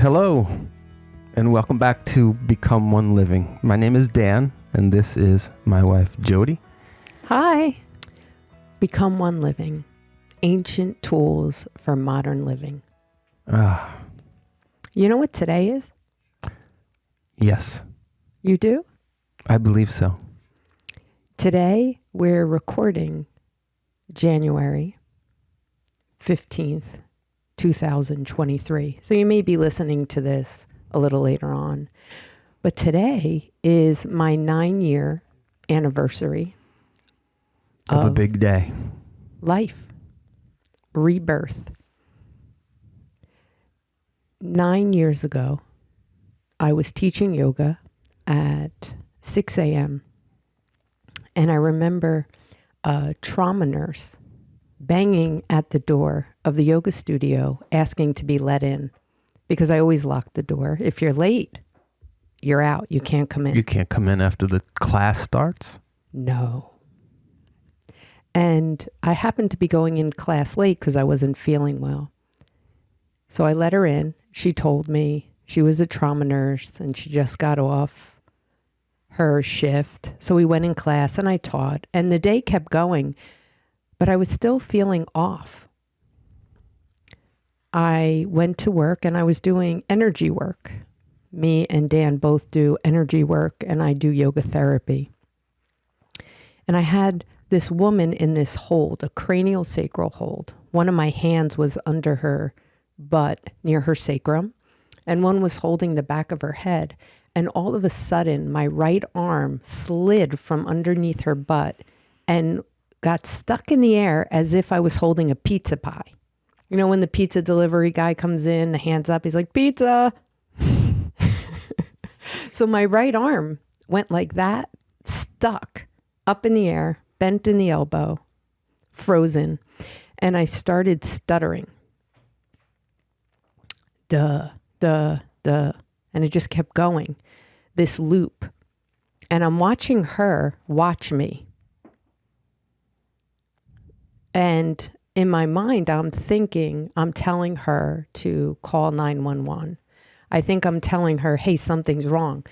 Hello, and welcome back to Become One Living. My name is Dan, and this is my wife, Jody. Hi. Become One Living. Ancient tools for modern living. You know what today is? Yes, You do? I believe so. Today, we're recording January 15th, 2023. So you may be listening to this a little later on. But today is my 9-year anniversary Of a big day. life, rebirth. 9 years ago, I was teaching yoga at 6 a.m. And I remember a trauma nurse banging at the door of the yoga studio asking to be let in because I always lock the door. If you're late, you're out. You can't come in. You can't come in after the class starts? No. And I happened to be going in class late because I wasn't feeling well. So I let her in. She told me she was a trauma nurse and she just got off her shift. So we went in class and I taught, and the day kept going, but I was still feeling off. I went to work and I was doing energy work. Me and Dan both do energy work, and I do yoga therapy. And I had this woman in this hold, a cranial sacral hold. One of my hands was under her butt near her sacrum, and one was holding the back of her head. And all of a sudden, my right arm slid from underneath her butt and got stuck in the air as if I was holding a pizza pie. You know, when the pizza delivery guy comes in, the hands up, he's like, pizza. So my right arm went like that, stuck up in the air, bent in the elbow, frozen. And I started stuttering. Duh, duh, duh. And it just kept going, this loop. And I'm watching her watch me. And in my mind, I'm thinking, I'm telling her to call 911. I think I'm telling her, hey, something's wrong.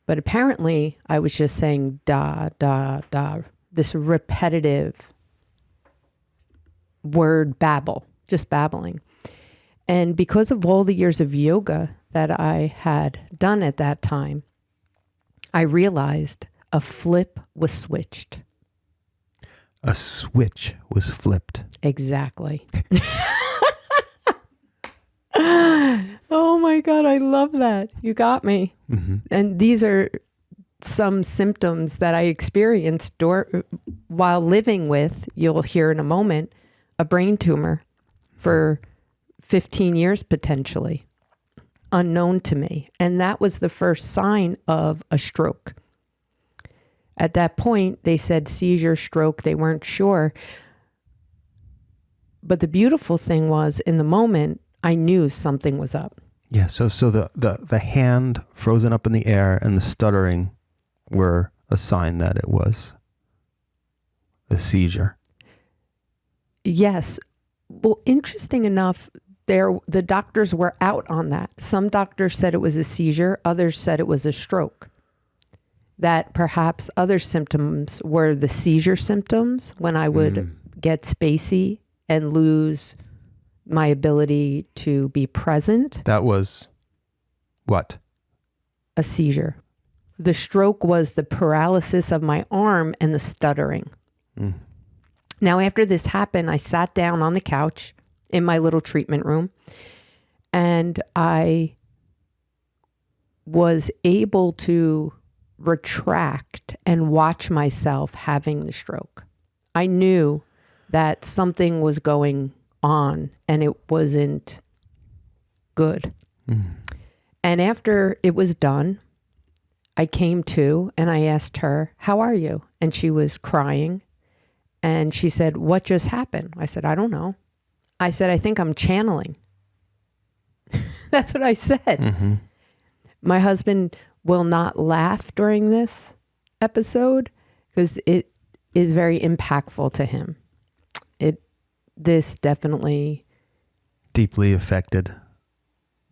But apparently, I was just saying, da, da, da, this repetitive word babble, just babbling. And because of all the years of yoga that I had done at that time, I realized a flip was switched. A switch was flipped. Exactly. Oh my God, I love that. You got me. Mm-hmm. And these are some symptoms that I experienced while living with, you'll hear in a moment, a brain tumor for 15 years potentially, unknown to me. And that was the first sign of a stroke. At that point, they said seizure, stroke, they weren't sure. But the beautiful thing was, in the moment, I knew something was up. Yeah, so the hand frozen up in the air and the stuttering were a sign that it was a seizure. Yes. Well, interesting enough, the doctors were out on that. Some doctors said it was a seizure. Others said it was a stroke. That perhaps other symptoms were the seizure symptoms when I would get spacey and lose my ability to be present. That was what? A seizure. The stroke was the paralysis of my arm and the stuttering. Now, after this happened, I sat down on the couch in my little treatment room, and I was able to retract and watch myself having the stroke. I knew that something was going on and it wasn't good. And after it was done, I came to and I asked her, how are you? And she was crying. And she said, what just happened? I said, I don't know. I said, I think I'm channeling. That's what I said. Mm-hmm. My husband will not laugh during this episode because it is very impactful to him. This definitely deeply affected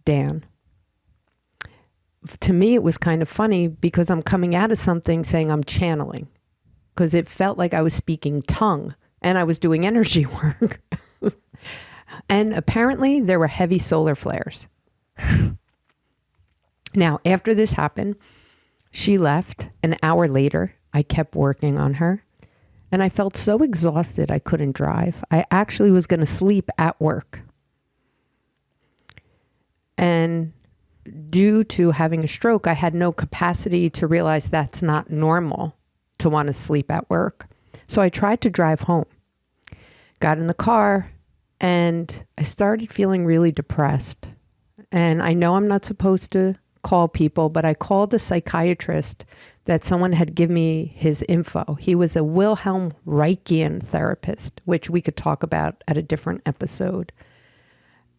Dan. to me, it was kind of funny because I'm coming out of something saying I'm channeling, because it felt like I was speaking tongue and I was doing energy work. And apparently there were heavy solar flares. Now, after this happened, she left. An hour later, I kept working on her and I felt so exhausted I couldn't drive. I actually was going to sleep at work. And due to having a stroke, I had no capacity to realize that's not normal to want to sleep at work. So I tried to drive home, got in the car, and I started feeling really depressed. And I know I'm not supposed to call people, but I called a psychiatrist that someone had given me his info. He was a Wilhelm Reichian therapist, which we could talk about at a different episode.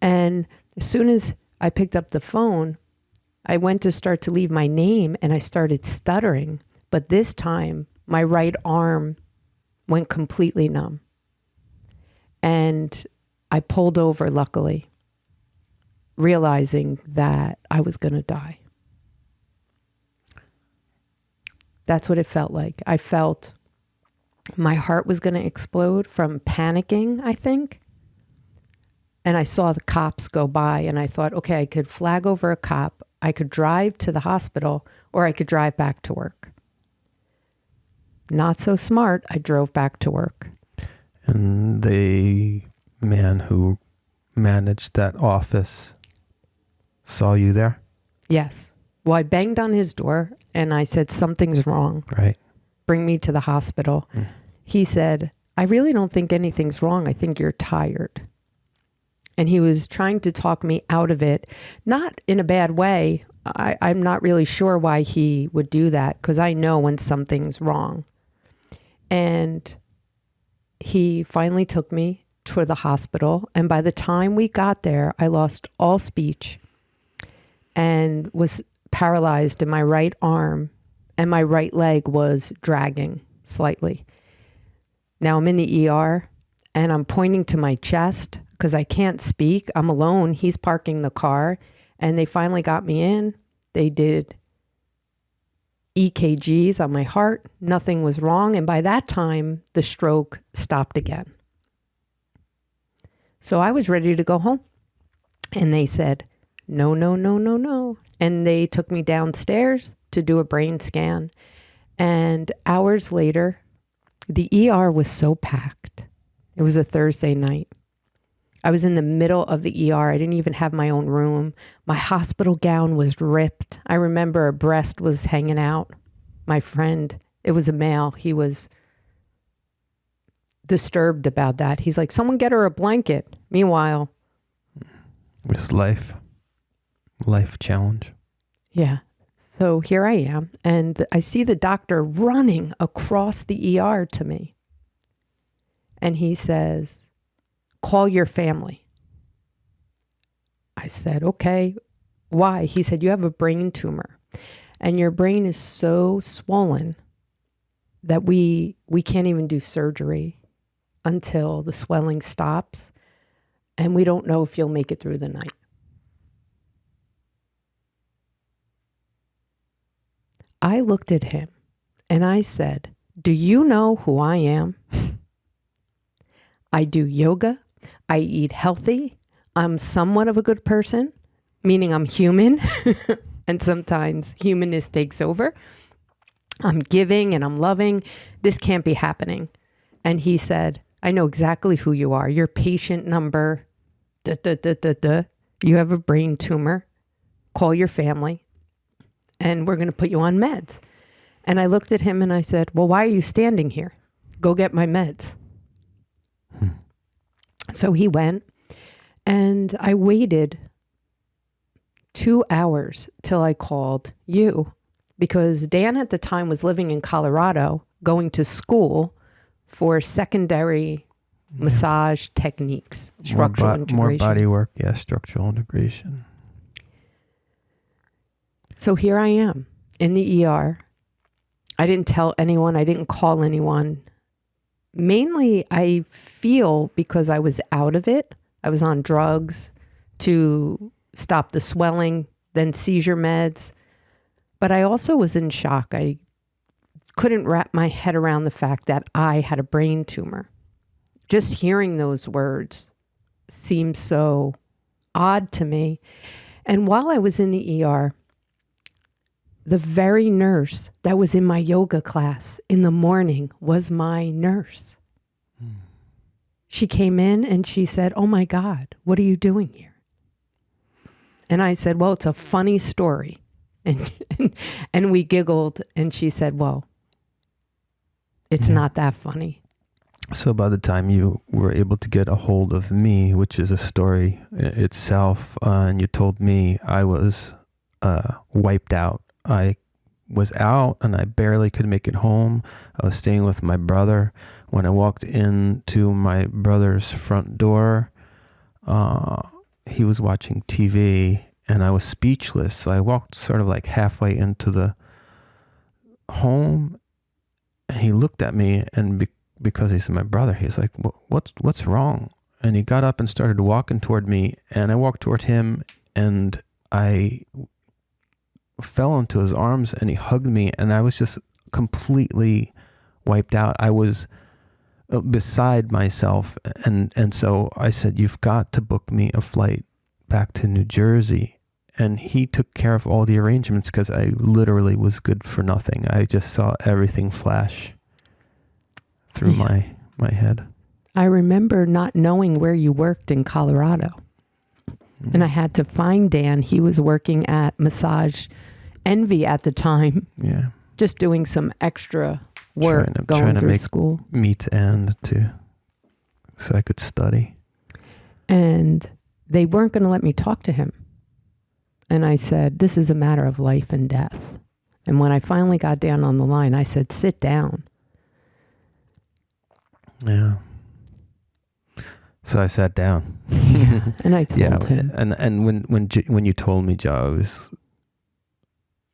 And as soon as I picked up the phone, I went to start to leave my name and I started stuttering. But this time, my right arm went completely numb. And I pulled over, luckily, realizing that I was going to die. That's what it felt like. I felt my heart was going to explode from panicking, I think. And I saw the cops go by and I thought, okay, I could flag over a cop, I could drive to the hospital, or I could drive back to work. Not so smart. I drove back to work. And the man who managed that office saw you there? Yes. Well, I banged on his door and I said, something's wrong. Right. Bring me to the hospital. He said, I really don't think anything's wrong. I think you're tired. And he was trying to talk me out of it, not in a bad way. I'm not really sure why he would do that, because I know when something's wrong. And he finally took me to the hospital. And by the time we got there, I lost all speech and was paralyzed in my right arm, and my right leg was dragging slightly. Now I'm in the ER and I'm pointing to my chest because I can't speak. I'm alone. He's parking the car, and they finally got me in. They did EKGs on my heart. Nothing was wrong. And by that time, the stroke stopped again. So I was ready to go home. And they said, no, no, no, no, no. And they took me downstairs to do a brain scan. And hours later, the ER was so packed. It was a Thursday night. I was in the middle of the ER. I didn't even have my own room. My hospital gown was ripped. I remember a breast was hanging out. My friend, it was a male. He was disturbed about that. He's like, someone get her a blanket. Meanwhile, it was life challenge. Yeah. So here I am, and I see the doctor running across the ER to me. And he says, call your family. I said, okay, why? He said, you have a brain tumor and your brain is so swollen that we can't even do surgery until the swelling stops. And we don't know if you'll make it through the night. I looked at him and I said, do you know who I am? I do yoga. I eat healthy. I'm somewhat of a good person, meaning I'm human. And sometimes humanness takes over. I'm giving and I'm loving. This can't be happening. And he said, I know exactly who you are. You're patient number, You have a brain tumor. Call your family. And we're going to put you on meds. And I looked at him and I said, well, why are you standing here? Go get my meds. So he went, and I waited 2 hours till I called you, because Dan at the time was living in Colorado, going to school for secondary massage techniques, structural integration. More body work, yeah, structural integration. So here I am in the ER. I didn't tell anyone. I didn't call anyone. Mainly, I feel because I was out of it. I was on drugs to stop the swelling, then seizure meds. But I also was in shock. I couldn't wrap my head around the fact that I had a brain tumor. Just hearing those words seemed so odd to me. And while I was in the ER, the very nurse that was in my yoga class in the morning was my nurse. She came in and she said, "Oh my God, what are you doing here?" And I said, "Well, it's a funny story." And we giggled and she said, "Well, it's not that funny." So by the time you were able to get a hold of me, which is a story itself, and you told me I was wiped out. I was out and I barely could make it home. I was staying with my brother. When I walked into my brother's front door, he was watching TV and I was speechless. So I walked sort of like halfway into the home and he looked at me and because he's my brother, he's like, what's wrong? And he got up and started walking toward me and I walked toward him and I fell into his arms and he hugged me and I was just completely wiped out. I was beside myself and so I said, "You've got to book me a flight back to New Jersey." And he took care of all the arrangements because I literally was good for nothing. I just saw everything flash through my head. I remember not knowing where you worked in Colorado. And I had to find Dan. He was working at Massage Envy at the time. Yeah. Just doing some extra work, going trying to through make school. Meets end so I could study. And they weren't going to let me talk to him. And I said, "This is a matter of life and death." And when I finally got down on the line, I said, "Sit down." Yeah. So I sat down. And I told him. And when you told me, Joe,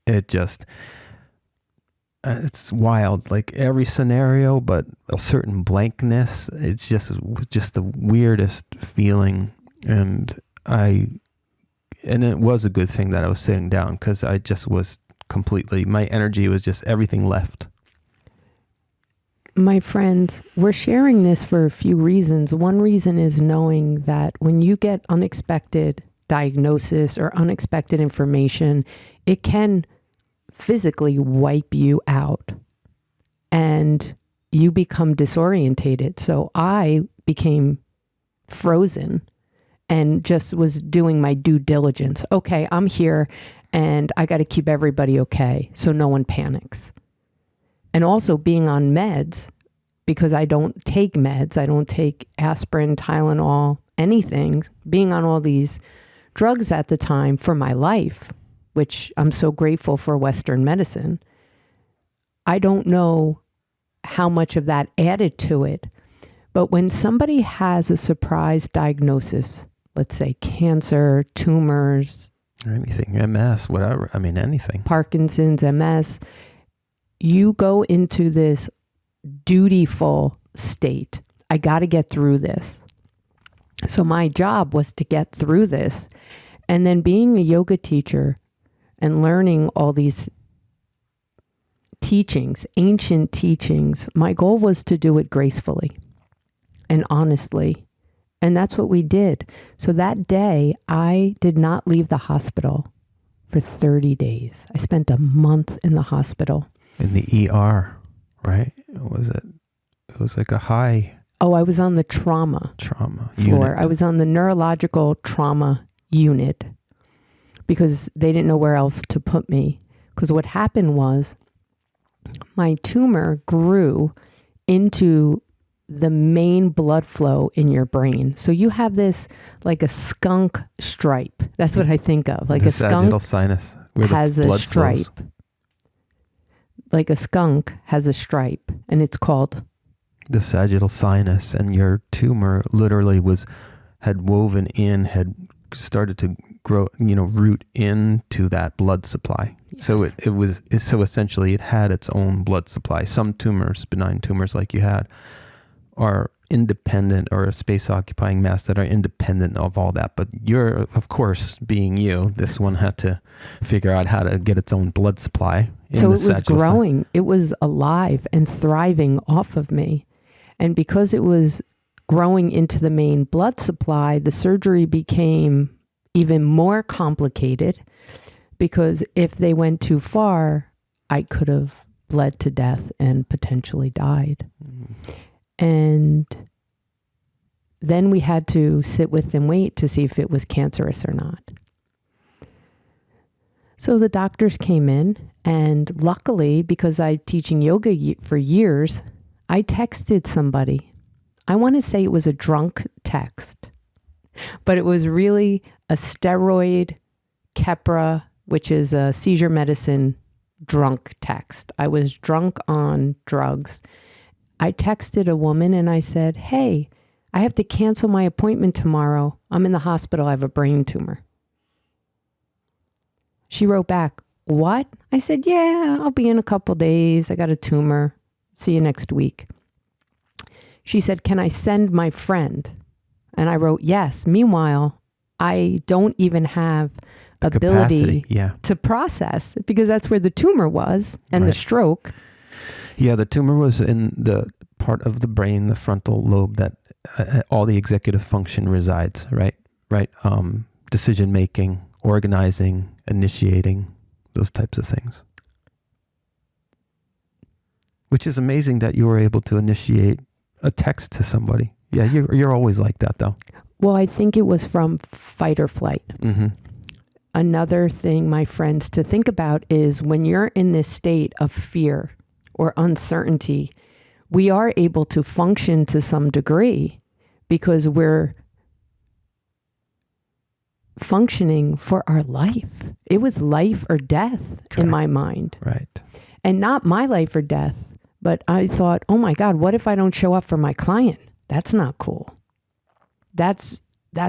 it's wild. Like every scenario, but a certain blankness. It's just the weirdest feeling. And it was a good thing that I was sitting down because I just was completely, my energy was just everything left. My friends, we're sharing this for a few reasons. One reason is knowing that when you get unexpected diagnosis or unexpected information, it can physically wipe you out and you become disorientated. So I became frozen and just was doing my due diligence. Okay, I'm here and I got to keep everybody okay so no one panics. And also being on meds, because I don't take meds, I don't take aspirin, Tylenol, anything, being on all these drugs at the time for my life, which I'm so grateful for Western medicine, I don't know how much of that added to it. But when somebody has a surprise diagnosis, let's say cancer, tumors, or anything, MS, whatever, I mean, anything. Parkinson's, MS, you go into this dutiful state. I got to get through this. So my job was to get through this. And then being a yoga teacher and learning all these teachings, ancient teachings, my goal was to do it gracefully and honestly. And that's what we did. So that day, I did not leave the hospital for 30 days. I spent a month in the hospital. In the ER, right? It was like a high... Oh, I was on the trauma floor. Unit. I was on the neurological trauma unit because they didn't know where else to put me. Because what happened was my tumor grew into the main blood flow in your brain. So you have this like a skunk stripe. That's what I think of. Like the a skunk sagittal sinus has a stripe. Flows. Like a skunk has a stripe, and it's called the sagittal sinus, and your tumor literally had woven in, had started to grow, root into that blood supply. Yes. So so essentially it had its own blood supply. Some tumors, benign tumors like you had, are independent, or a space occupying mass that are independent of all that. But you're, of course, being you, this one had to figure out how to get its own blood supply. So it was growing. It was alive and thriving off of me. And because it was growing into the main blood supply, the surgery became even more complicated, because if they went too far, I could have bled to death and potentially died. And then we had to sit with and wait to see if it was cancerous or not. So the doctors came in, and luckily, because I'm teaching yoga for years, I texted somebody. I want to say it was a drunk text, but it was really a steroid, Keppra, which is a seizure medicine drunk text. I was drunk on drugs. I texted a woman and I said, hey, I have to cancel my appointment tomorrow. I'm in the hospital. I have a brain tumor. She wrote back, what? I said, yeah, I'll be in a couple days. I got a tumor. See you next week. She said, can I send my friend? And I wrote, yes. Meanwhile, I don't even have ability to process, because that's where the tumor was and the stroke. Yeah, the tumor was in the part of the brain, the frontal lobe, that all the executive function resides, right? Decision making, organizing, initiating, those types of things. Which is amazing that you were able to initiate a text to somebody. Yeah, you're always like that, though. Well, I think it was from fight or flight. Mm-hmm. Another thing, my friends, to think about is when you're in this state of fear or uncertainty, we are able to function to some degree because we're functioning for our life. It was life or death in my mind. Right. And not my life or death, but I thought, oh my God, what if I don't show up for my client? That's not cool. That's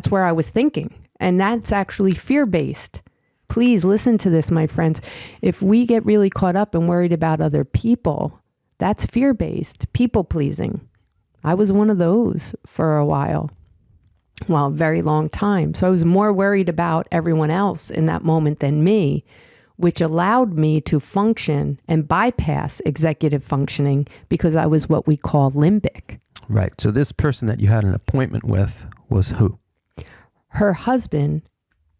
where I was thinking. And that's actually fear-based. Please listen to this, my friends. If we get really caught up and worried about other people, that's fear-based, people-pleasing. I was one of those for a while. Well, a very long time. So I was more worried about everyone else in that moment than me, which allowed me to function and bypass executive functioning because I was what we call limbic. Right. So this person that you had an appointment with was who? Her husband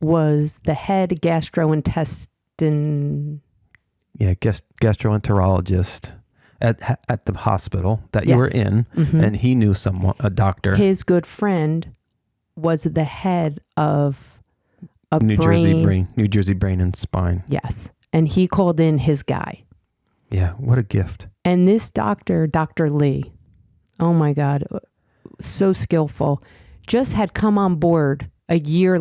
was the head gastroenterologist at the hospital that you were in, and he knew someone, a doctor. His good friend was the head of a New Jersey Brain and Spine. Yes. And he called in his guy. Yeah, what a gift. And this doctor, Dr. Lee, oh my God, so skillful, just had come on board a year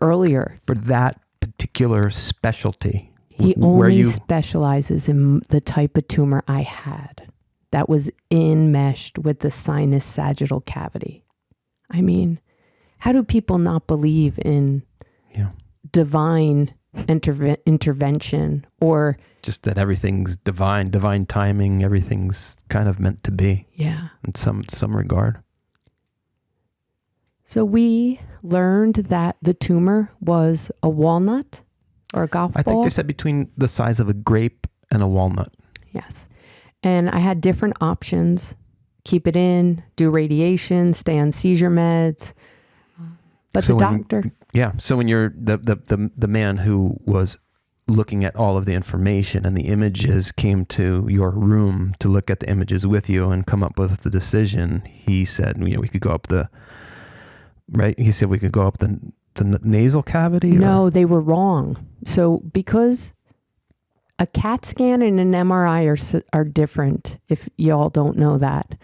earlier. For that particular specialty. He only specializes in the type of tumor I had that was enmeshed with the sinus sagittal cavity. I mean, how do people not believe in divine intervention, or just that everything's divine timing, everything's kind of meant to be. Yeah. In some regard. So we learned that the tumor was a walnut or a golf ball. I think they said between the size of a grape and a walnut. Yes. And I had different options. Keep it in, do radiation, stay on seizure meds. But so the doctor... So when you're the man who was looking at all of the information and the images came to your room to look at the images with you and come up with the decision, he said, we could go up the... Right? He said we could go up the nasal cavity? No, they were wrong. So because a CAT scan and an MRI are different, if y'all don't know that.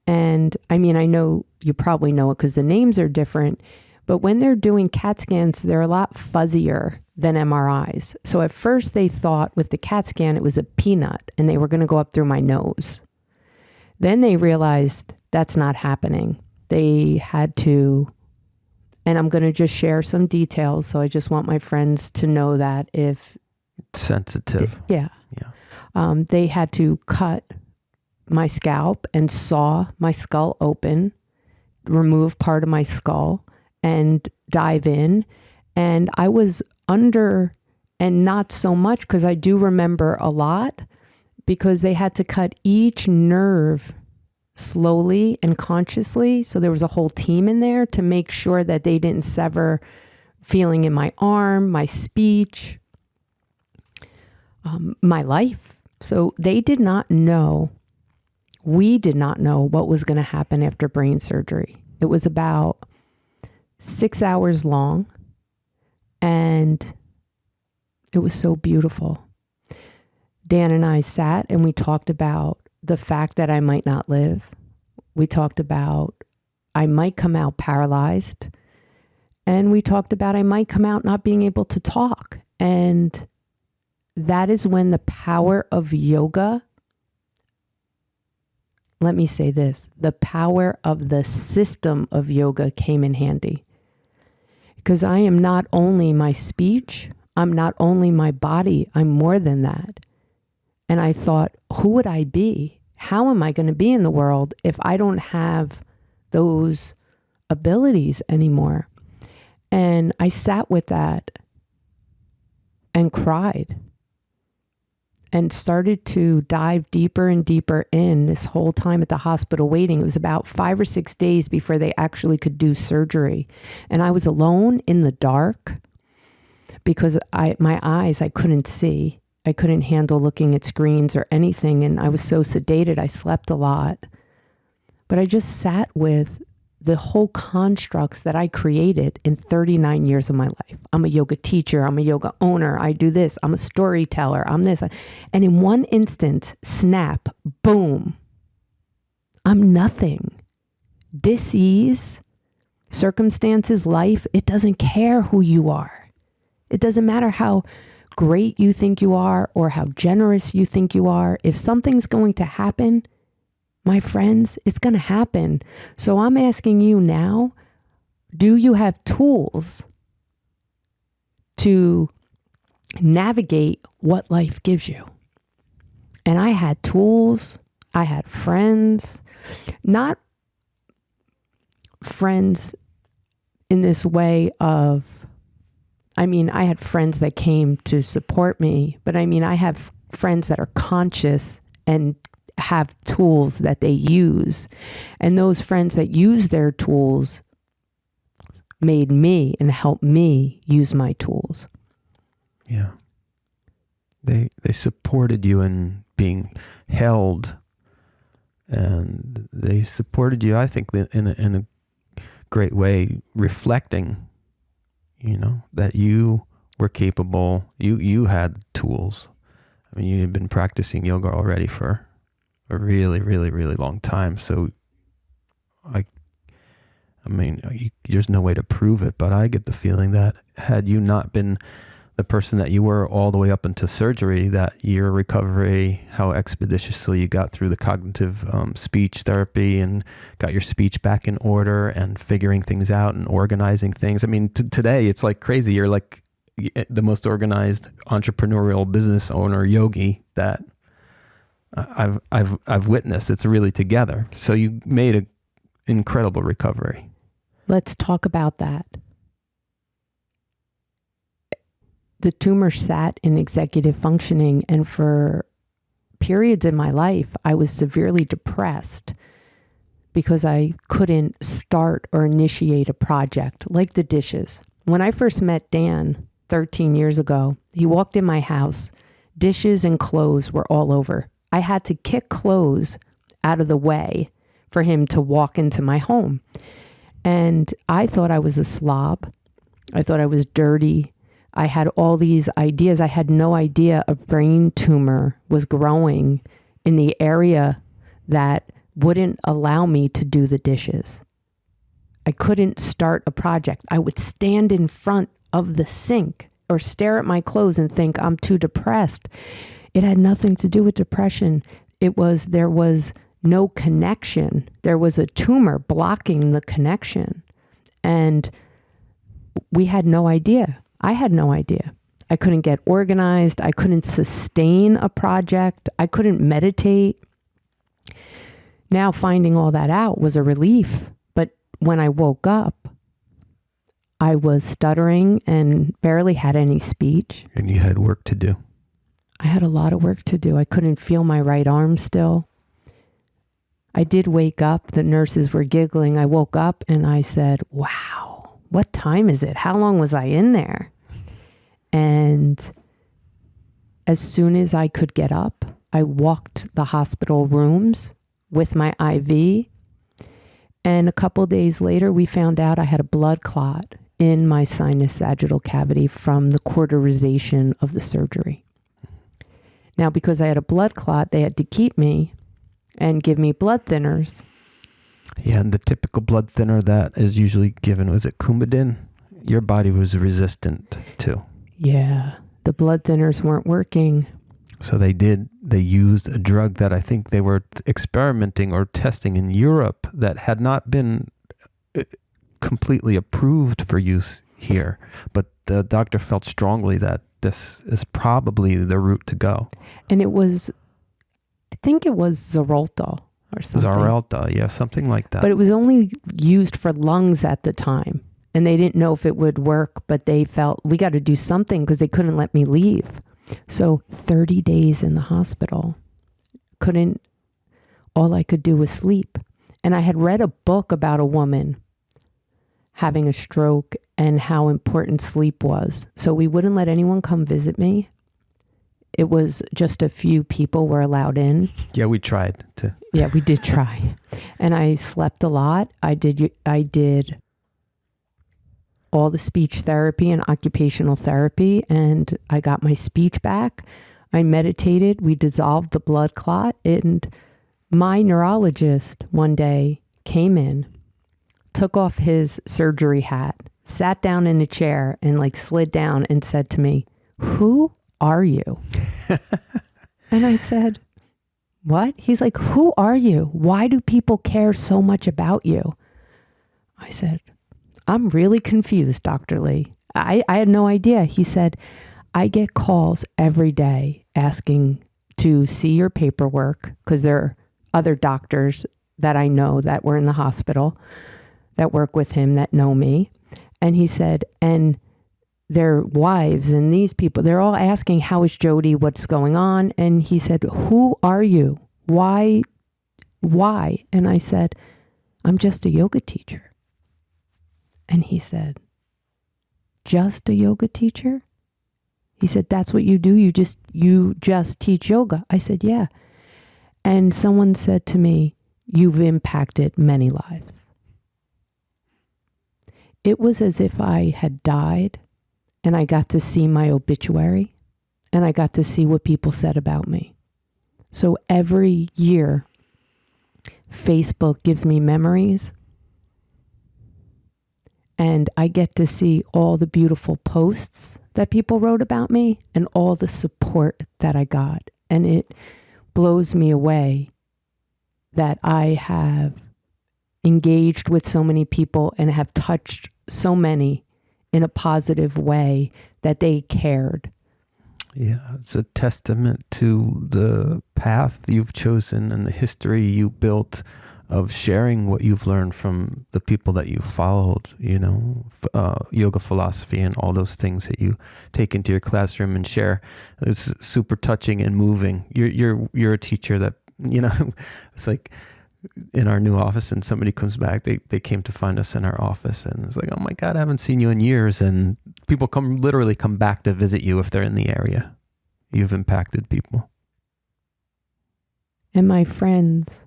And I mean, I know you probably know it because the names are different, but when they're doing CAT scans, they're a lot fuzzier than MRIs. So at first they thought with the CAT scan, it was a peanut and they were going to go up through my nose. Then they realized that's not happening. They had to... And I'm going to just share some details. So I just want my friends to know that if... Sensitive. They had to cut my scalp and saw my skull open, remove part of my skull and dive in. And I was under, and not so much, because I do remember a lot, because they had to cut each nerve slowly and consciously. So there was a whole team in there to make sure that they didn't sever feeling in my arm, my speech, my life. So they did not know, we did not know what was going to happen after brain surgery. It was about 6 hours long, and it was so beautiful. Dan and I sat and we talked about the fact that I might not live. We talked about I might come out paralyzed. And we talked about I might come out not being able to talk. And that is when the power of yoga, let me say this, the power of the system of yoga came in handy. Because I am not only my speech, I'm not only my body, I'm more than that. And I thought, who would I be? How am I going to be in the world if I don't have those abilities anymore? And I sat with that and cried and started to dive deeper and deeper in this whole time at the hospital waiting. It was about 5 or 6 days before they actually could do surgery. And I was alone in the dark because my eyes, I couldn't see. I couldn't handle looking at screens or anything. And I was so sedated. I slept a lot. But I just sat with the whole constructs that I created in 39 years of my life. I'm a yoga teacher. I'm a yoga owner. I do this. I'm a storyteller. I'm this. And in one instant, snap, boom, I'm nothing. Dis-ease, circumstances, life, it doesn't care who you are. It doesn't matter how great you think you are or how generous you think you are. If something's going to happen, my friends, it's going to happen. So I'm asking you now, do you have tools to navigate what life gives you? And I had tools. I had friends, not friends in this way of, I had friends that came to support me, but I have friends that are conscious and have tools that they use. And those friends that use their tools made me and helped me use my tools. Yeah. They supported you in being held, and they supported you, I think, in a great way, reflecting, that you were capable, you had tools. You had been practicing yoga already for a really, really, really long time. So there's no way to prove it, but I get the feeling that had you not been the person that you were all the way up into surgery, that your recovery, how expeditiously you got through the cognitive speech therapy and got your speech back in order and figuring things out and organizing things. Today it's like crazy. You're like the most organized entrepreneurial business owner yogi that I've witnessed. It's really together. So you made an incredible recovery. Let's talk about that. The tumor sat in executive functioning, and for periods in my life, I was severely depressed because I couldn't start or initiate a project like the dishes. When I first met Dan 13 years ago, he walked in my house, dishes and clothes were all over. I had to kick clothes out of the way for him to walk into my home. And I thought I was a slob. I thought I was dirty. I had all these ideas. I had no idea a brain tumor was growing in the area that wouldn't allow me to do the dishes. I couldn't start a project. I would stand in front of the sink or stare at my clothes and think I'm too depressed. It had nothing to do with depression. There was no connection. There was a tumor blocking the connection. And we had no idea. I had no idea. I couldn't get organized. I couldn't sustain a project. I couldn't meditate. Now finding all that out was a relief. But when I woke up, I was stuttering and barely had any speech. And you had work to do. I had a lot of work to do. I couldn't feel my right arm still. I did wake up. The nurses were giggling. I woke up and I said, wow, what time is it? How long was I in there? And as soon as I could get up, I walked the hospital rooms with my IV. And a couple days later, we found out I had a blood clot in my sinus sagittal cavity from the cauterization of the surgery. Now, because I had a blood clot, they had to keep me and give me blood thinners. Yeah, and the typical blood thinner that is usually given, was it Coumadin? Your body was resistant to. Yeah, the blood thinners weren't working. So they used a drug that I think they were experimenting or testing in Europe that had not been completely approved for use here. But the doctor felt strongly that this is probably the route to go. And it was, I think it was Xarelto or something. Xarelto, yeah, something like that. But it was only used for lungs at the time. And they didn't know if it would work, but they felt we got to do something because they couldn't let me leave. So 30 days in the hospital, all I could do was sleep. And I had read a book about a woman having a stroke and how important sleep was. So we wouldn't let anyone come visit me. It was just a few people were allowed in. Yeah, we tried to. Yeah, we did try. And I slept a lot. I did all the speech therapy and occupational therapy, and I got my speech back. I meditated. We dissolved the blood clot. And my neurologist one day came in, took off his surgery hat, sat down in a chair and slid down and said to me, "Who are you?" And I said, "What?" He's like, "Who are you? Why do people care so much about you?" I said, "I'm really confused, Dr. Lee. I had no idea." He said, "I get calls every day asking to see your paperwork because there are other doctors that I know that were in the hospital that work with him that know me." And he said, and their wives and these people, they're all asking, "How is Jody? What's going on?" And he said, "Who are you? Why? And I said, "I'm just a yoga teacher." And he said, "Just a yoga teacher?" He said, "That's what you do? You just teach yoga?" I said, "Yeah." And someone said to me, "You've impacted many lives." It was as if I had died and I got to see my obituary and I got to see what people said about me. So every year, Facebook gives me memories and I get to see all the beautiful posts that people wrote about me and all the support that I got. And it blows me away that I have engaged with so many people and have touched so many in a positive way that they cared. Yeah, it's a testament to the path you've chosen and the history you built of sharing what you've learned from the people that you followed, yoga philosophy and all those things that you take into your classroom and share. It's super touching and moving. You're a teacher that, it's like in our new office and somebody comes back, they came to find us in our office and it's like, "Oh my God, I haven't seen you in years." And people literally come back to visit you if they're in the area. You've impacted people. And my friends,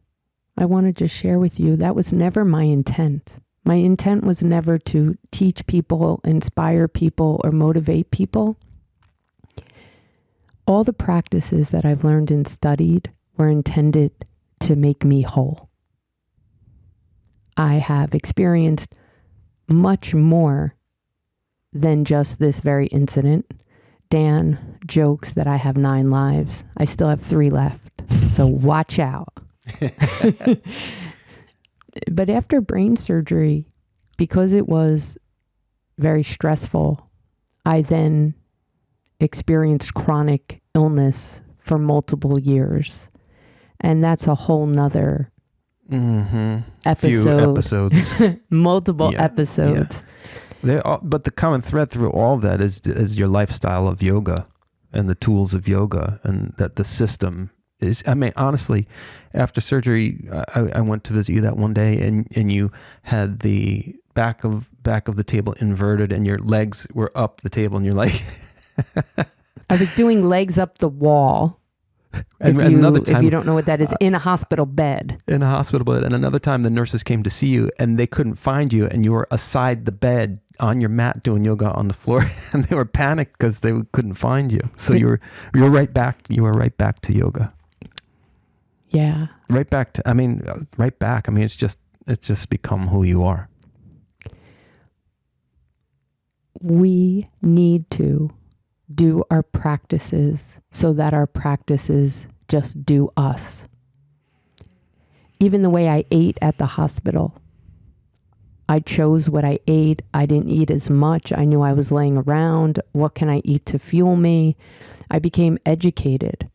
I want to just share with you, that was never my intent. My intent was never to teach people, inspire people, or motivate people. All the practices that I've learned and studied were intended to make me whole. I have experienced much more than just this very incident. Dan jokes that I have 9 lives. I still have 3 left, so watch out. But after brain surgery, because it was very stressful, I then experienced chronic illness for multiple years. And that's a whole nother Few episodes. Multiple Yeah, episodes. But the common thread through all of that is your lifestyle of yoga and the tools of yoga, and that the system is. I mean, honestly, after surgery, I went to visit you that one day, and you had the back of the table inverted, and your legs were up the table, and you're like, I was doing legs up the wall. And another time, if you don't know what that is, in a hospital bed. In a hospital bed. And another time the nurses came to see you and they couldn't find you, and you were aside the bed on your mat doing yoga on the floor, and they were panicked because they couldn't find you. So you were right back to yoga. Yeah. Right back. I mean, it's just become who you are. We need to do our practices so that our practices just do us. Even the way I ate at the hospital, I chose what I ate. I didn't eat as much. I knew I was laying around. What can I eat to fuel me? I became educated.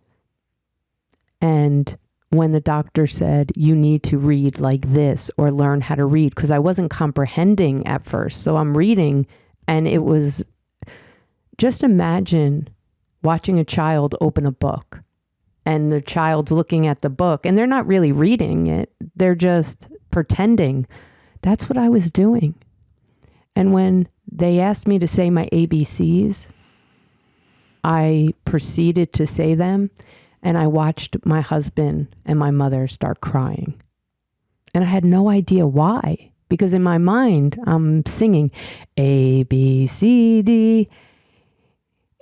And when the doctor said, you need to read like this or learn how to read, because I wasn't comprehending at first. So I'm reading, and it was, just imagine watching a child open a book, and the child's looking at the book and they're not really reading it. They're just pretending. That's what I was doing. And when they asked me to say my ABCs, I proceeded to say them, and I watched my husband and my mother start crying. And I had no idea why, because in my mind, I'm singing A, B, C, D,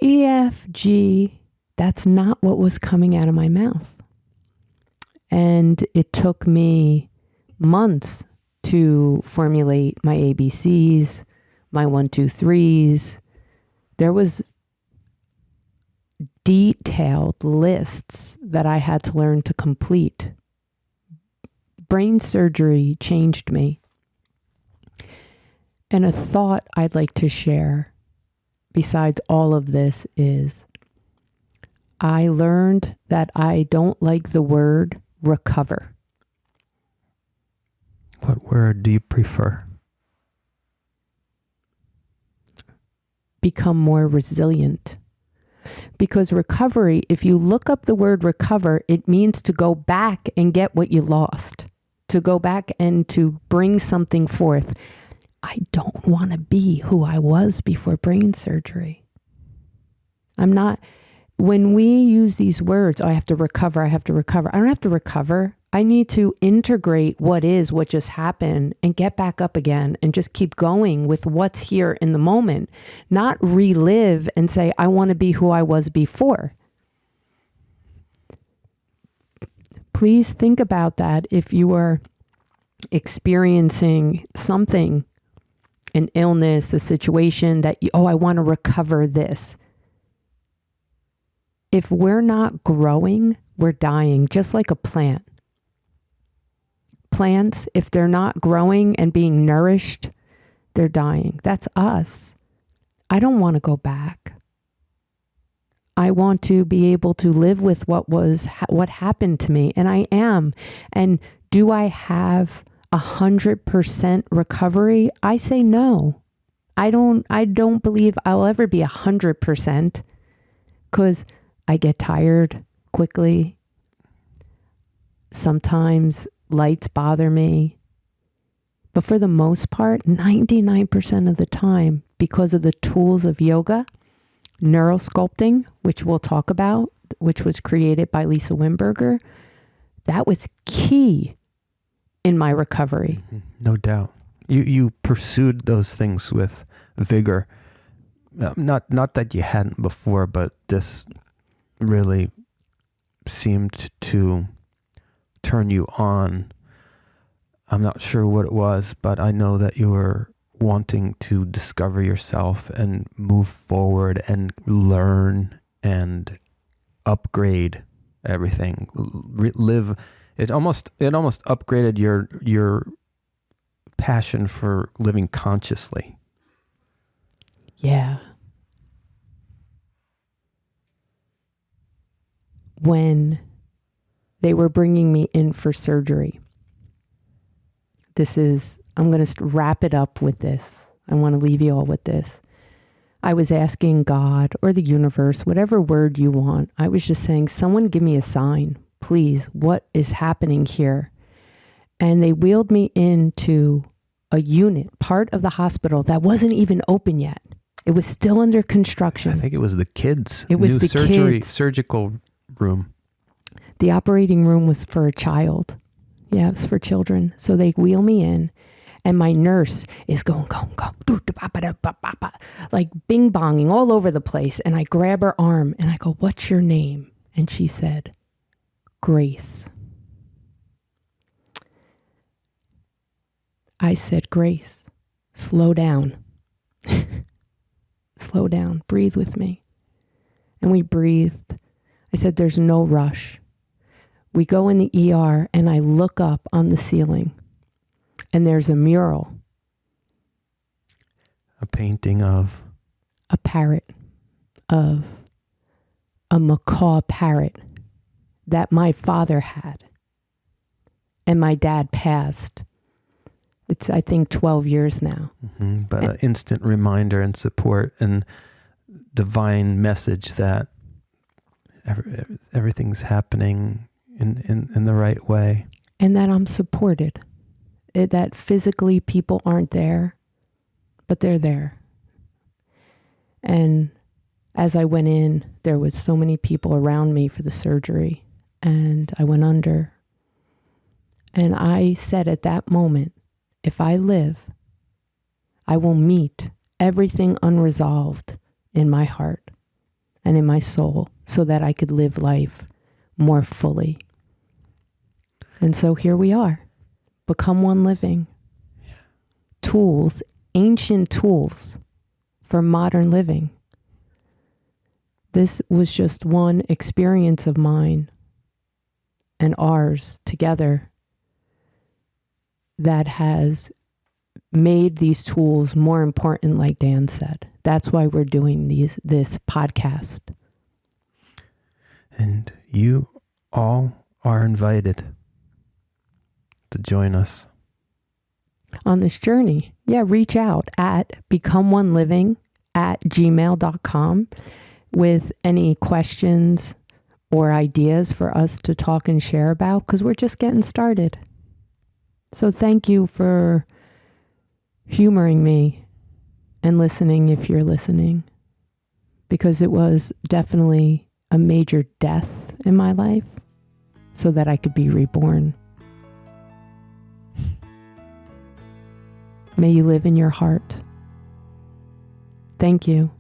E, F, G. That's not what was coming out of my mouth. And it took me months to formulate my ABCs, my 1, 2, 3s. There was detailed lists that I had to learn to complete. Brain surgery changed me. And a thought I'd like to share besides all of this is, I learned that I don't like the word recover. What word do you prefer? Become more resilient. Because recovery, if you look up the word recover, it means to go back and get what you lost, to go back and to bring something forth. I don't want to be who I was before brain surgery. When we use these words, I have to recover. I don't have to recover. I need to integrate what just happened, and get back up again and just keep going with what's here in the moment, not relive and say, I want to be who I was before. Please think about that if you are experiencing something, an illness, a situation that I want to recover this. If we're not growing, we're dying, just like a plant. Plants, if they're not growing and being nourished, they're dying. That's us. I don't want to go back. I want to be able to live with what happened to me, and I am. And do I have 100% recovery? I say no. I don't believe I'll ever be 100%, because I get tired quickly. Sometimes lights bother me. But for the most part, 99% of the time, because of the tools of yoga, neural sculpting, which we'll talk about, which was created by Lisa Wimberger, that was key in my recovery. No doubt. You pursued those things with vigor. Not that you hadn't before, but this really seemed to turn you on. I'm not sure what it was, but I know that you were wanting to discover yourself and move forward and learn and upgrade everything. Live. It almost upgraded your passion for living consciously. Yeah. When they were bringing me in for surgery, I'm going to wrap it up with this. I want to leave you all with this. I was asking God or the universe, whatever word you want. I was just saying, someone give me a sign, please. What is happening here? And they wheeled me into a unit, part of the hospital that wasn't even open yet. It was still under construction. I think it was the kids' It was new the kids. surgical room. The operating room was for a child. Yeah, it was for children. So they wheel me in, and my nurse is going, like bing bonging all over the place. And I grab her arm and I go, "What's your name?" And she said, "Grace." I said, "Grace, slow down." Slow down. Breathe with me. And we breathed. I said, "There's no rush." We go in the ER and I look up on the ceiling and there's a mural. A painting of? A parrot, of a macaw parrot that my father had. And my dad passed. It's, I think, 12 years now. Mm-hmm. But an instant reminder and support and divine message that everything's happening in the right way. And that I'm supported. That physically people aren't there, but they're there. And as I went in, there was so many people around me for the surgery. And I went under. And I said at that moment, if I live, I will meet everything unresolved in my heart and in my soul so that I could live life more fully. And so here we are, become one living. Tools, ancient tools for modern living. This was just one experience of mine and ours together that has made these tools more important, like Dan said. That's why we're doing this podcast. And you all are invited to join us on this journey. Yeah, reach out at becomeoneliving@gmail.com with any questions or ideas for us to talk and share about, because we're just getting started. So thank you for humoring me and listening if you're listening, because it was definitely a major death in my life so that I could be reborn. May you live in your heart. Thank you.